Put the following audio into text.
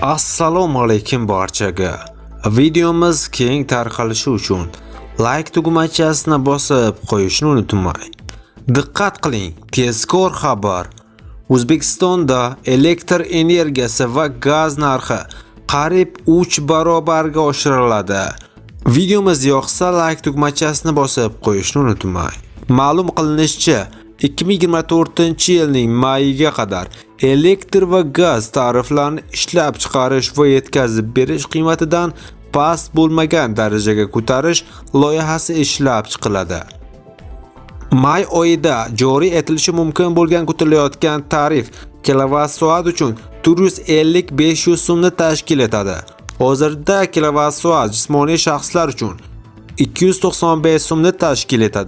Assalomu alaykum barchaga. Videomiz keng tarqalishi uchun like tugmachasini bosib qo'yishni unutmang. Diqqat qiling, tezkor xabar. O'zbekistonda elektr energiyasi va gaz narxi qariyb 3 barobarga oshiriladi. Videomiz yoqsa like tugmachasini bosib qo'yishni unutmang. Ma'lum qilinishicha, 2024-yilning mayiga qadar elektr va gaz tariflarini ishlab chiqarish va yetkazib berish qiymatidan past bo'lmagan darajaga ko'tarish loyihasi ishlab chiqiladi. May oyida joriy etilishi mumkin bo'lgan ko'tarilayotgan tarif kilovat-soat uchun 450-500 so'mni tashkil etadi. Hozirda kilovat-soat jismoniy shaxslar uchun 295 so'mni tashkil etadi.